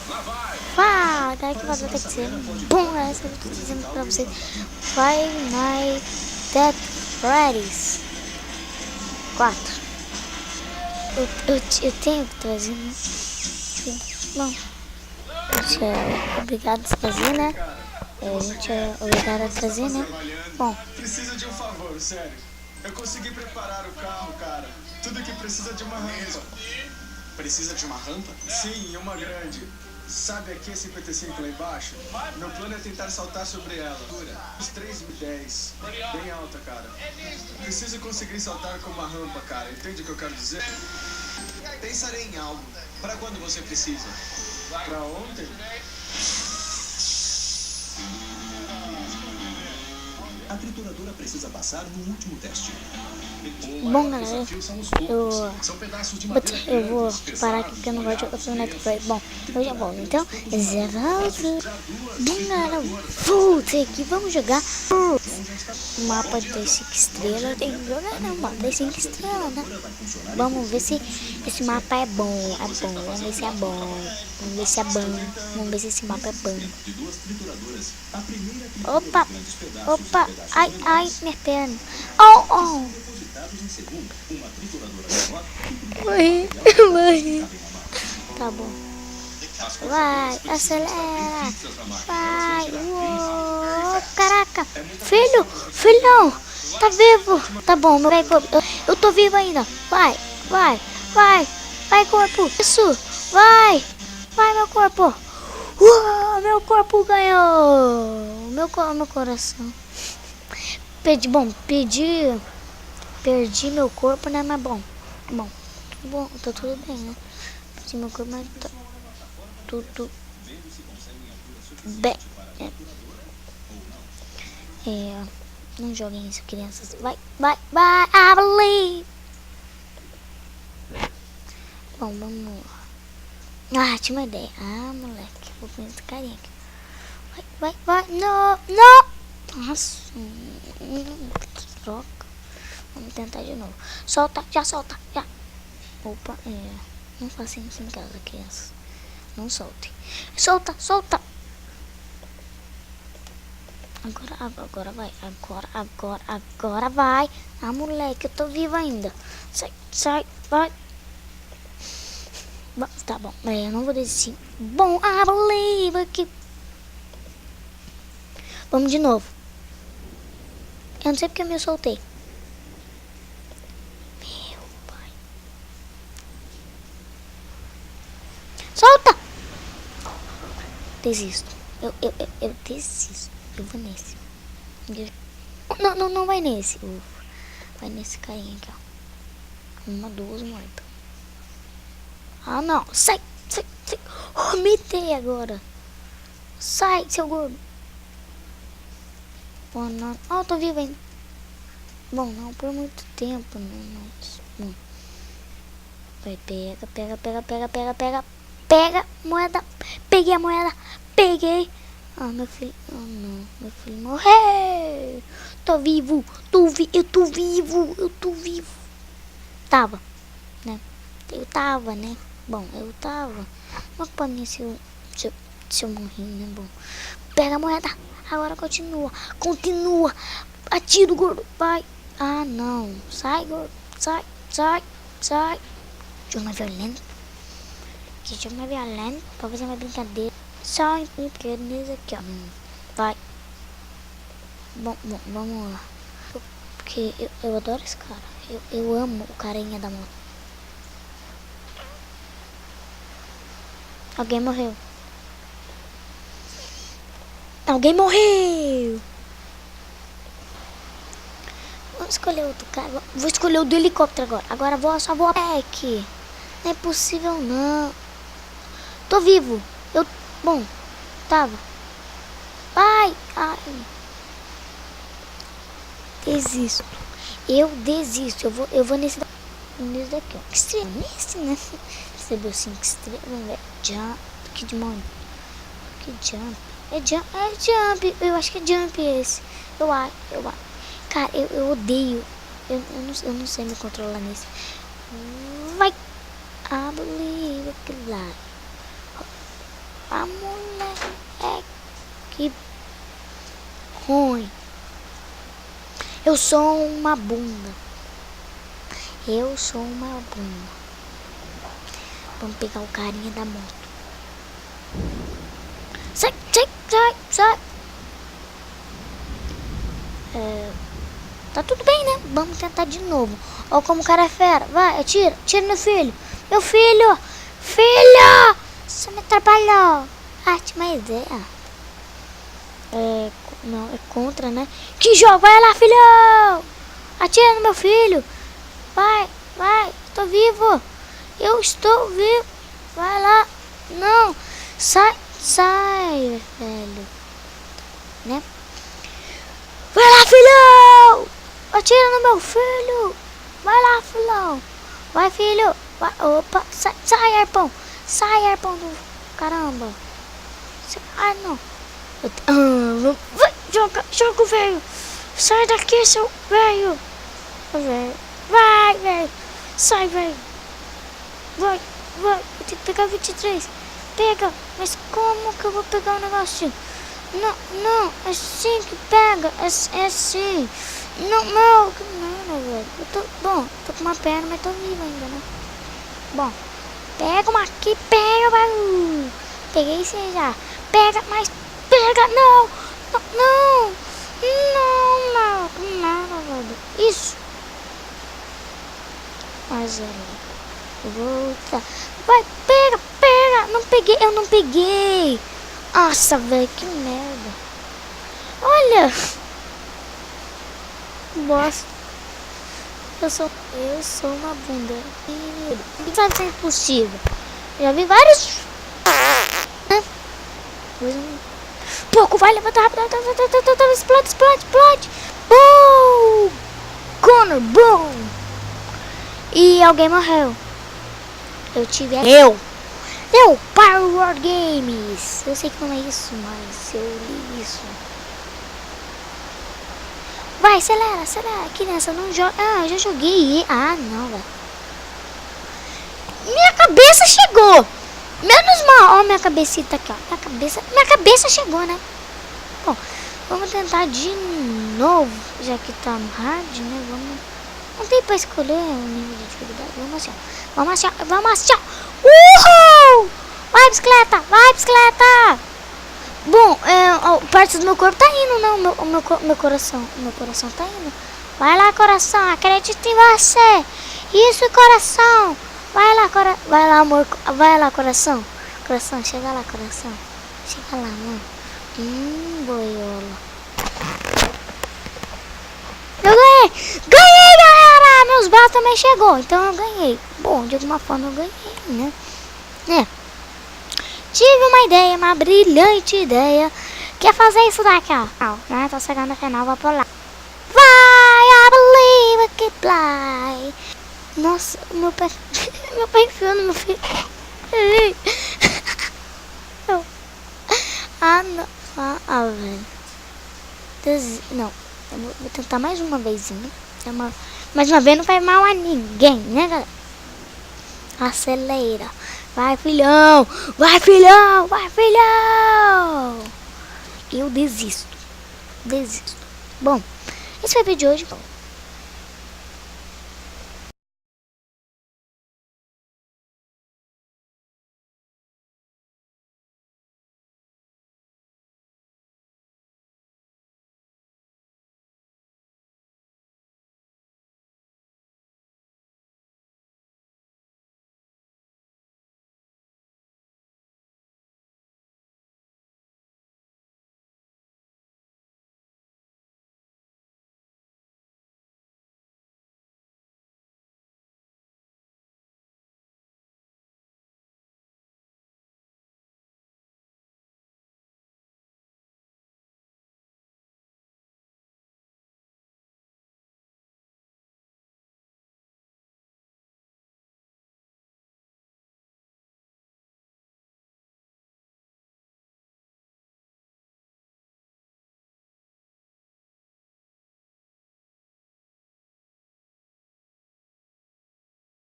Fala, galera, que vai acontecer? Bom, galera, eu tô dizendo pra vocês Five Nights at Freddy's 4. Eu tenho que trazer, né? Bom, a gente é obrigado a fazer, né? A gente é obrigado a trazer, né? Bom, precisa de um favor, sério. Eu consegui preparar o carro, cara. Tudo que precisa de uma rampa. Precisa de uma rampa? Sim, uma grande. Sabe aqui a 55 lá embaixo? Meu plano é tentar saltar sobre ela. Uns 3.010. Bem alta, cara. Preciso conseguir saltar com uma rampa, cara. Entende o que eu quero dizer? Pensarei em algo. Para quando você precisa? Para ontem? A trituradora precisa passar no último teste. bom, galera, eu vou parar aqui porque eu não gosto de jogar Five Nights at Freddy's. Bom, eu já volto, então, já volto. Bom, galera, voltei aqui, vamos jogar o mapa das 5 estrelas. Tem que jogar, né, o mapa das 5 estrelas, né? Vamos ver se esse mapa é bom, vamos ver se é bom, vamos ver se esse mapa é bom. Opa, ai, minha perna. Morri. Tá bom. Vai, acelera. Vai. Uou, caraca. Filho, filhão. Tá vivo. Tá bom, meu corpo. Eu tô vivo ainda. Vai. Vai, corpo. Isso. Vai, meu corpo. Uou, meu corpo ganhou. Meu coração. Perdi meu corpo, né? Mas bom, tá tudo bem, né? Perdi meu corpo, mas tá tudo bem. Não joguem isso, crianças. Vai, I believe. Bom, vamos lá. Ah, tinha uma ideia. Ah, moleque, vou pôr esse carinha aqui. Vai, não. Nossa, troca. Vamos tentar de novo. Solta, já. Opa, não faça isso em casa, crianças. Não solte. Solta. Agora vai. Agora vai. Ah, moleque, eu tô vivo ainda. Sai, vai. Tá bom, eu não vou desistir. Bom, I believe aqui. Vamos de novo. Eu não sei porque eu me soltei. Meu pai. Solta! Desisto. Eu desisto. Eu vou nesse. Não vai nesse. Vai nesse carinha aqui, ó. 1, 2 mortas. Ah, não. Sai. Oh, mitei agora. Sai, seu gordo. Oh, não. Oh, tô vivo ainda. Bom, não por muito tempo, né? Mas, bom. Vai, pega moeda. Peguei a moeda. Peguei. Ah, meu filho. Oh, não. Meu filho morreu. Tô vivo. Eu tô vivo. Tava, né? Bom, eu tava. Mas pra mim, se eu morrer, né? Bom. Pega a moeda. Agora continua. Atira o gordo. Vai. Ah, não. Sai, gordo. Sai. Jogo violento. Que jogo violento. Pra fazer uma brincadeira. Só em brincadeira aqui, ó. Vai. Bom, vamos lá. Porque eu adoro esse cara. Eu amo o carinha da moto. Alguém morreu. Vamos escolher outro cara. Vou escolher o do helicóptero agora. Agora só vou a pé aqui. Não é possível não. Tô vivo. Bom, tava. Ai. Desisto. Eu desisto. Eu vou nesse daqui, ó. Que estrela? Nesse, né? Recebeu 5 estrelas. Vamos ver. Jump. Que demônio. Que jump. É jump. Eu acho que é jump esse. Eu acho. Cara, eu odeio. Eu não sei me controlar nesse. Vai. I believe que lá. A mulher que ruim. Eu sou uma bunda. Eu sou uma bunda. Vamos pegar o carinha da moto. Sai, sai, sai, sai. Tá tudo bem, né? Vamos tentar de novo. Ó como o cara é fera. Vai, atira. Atira meu filho. Meu filho. Filho. Você me atrapalhou. Ah, tinha uma ideia. Não, é contra, né? Que jogo? Vai lá, filhão. Atira no meu filho. Vai, vai. Estou vivo. Eu estou vivo. Vai lá. Não. Sai, sai, velho. Né? Vai lá, filhão. Atira no meu filho. Vai lá, filhão. Vai, filho. Vai. Opa. Sai, sai, arpão. Sai, arpão do... Caramba. Ah, não. Vai, joga o velho. Sai daqui, seu velho. Vai, velho. Sai, velho. Vai, vai. Eu tenho que pegar 23. Pega. Mas como que eu vou pegar o negócio? Não, não. É assim que pega. É assim. Não, não. Que merda, velho. Eu tô... Bom, tô com uma perna, mas tô vivo ainda, né? Bom. Pega uma aqui. Pega, barulho. Peguei sim já. Pega, mas... Pega, não. Não, não. Não, não. Que merda, velho. Isso. Mas volta. Vai, pega, pega. Não peguei, eu não peguei. Nossa, velho, que merda. Olha. Bosta. Eu sou uma bunda. Isso vai ser impossível. Já vi vários. Pouco, vai levantar rápido. Explode, explode, explode. Boom. Connor, boom. E alguém morreu. Eu, Power Games. Eu sei que não é isso, mas eu li isso. Vai, acelera, acelera. Criança, não joga. Ah, eu já joguei. Ah, não, velho. Minha cabeça chegou. Menos mal. Ó, minha cabecita aqui, ó. Minha cabeça chegou, né? Bom, vamos tentar de novo. Já que tá no hard, né? Vamos... Não tem pra escolher o nível de dificuldade. Vamos assim, ó. Vamos assim, ó. Vamos assim, ó. Uhul! Vai, bicicleta! Vai, bicicleta! Bom, parte do meu corpo tá indo, não. Meu coração. Meu coração tá indo. Vai lá, coração. Acredito em você. Isso, coração. Vai lá, vai lá, amor. Vai lá, coração. Coração, chega lá, coração. Chega lá, mano. Boiola. Eu ganhei! Ganhei, galera! Meus balas também chegou, então eu ganhei. Bom, de alguma forma eu ganhei, né? Tive uma ideia, uma brilhante ideia. Quer fazer isso daqui, ó. Né? Tô chegando no final, vou pular. Vai, I believe I can fly. Nossa, meu pé enfiou no meu filho. Ah, não. Velho. Não. Eu vou tentar mais uma vezinha. Mais uma vez não faz mal a ninguém, né, galera? Acelera. Vai, filhão. Vai, filhão. Vai, filhão. Eu desisto. Bom, esse foi o vídeo de hoje.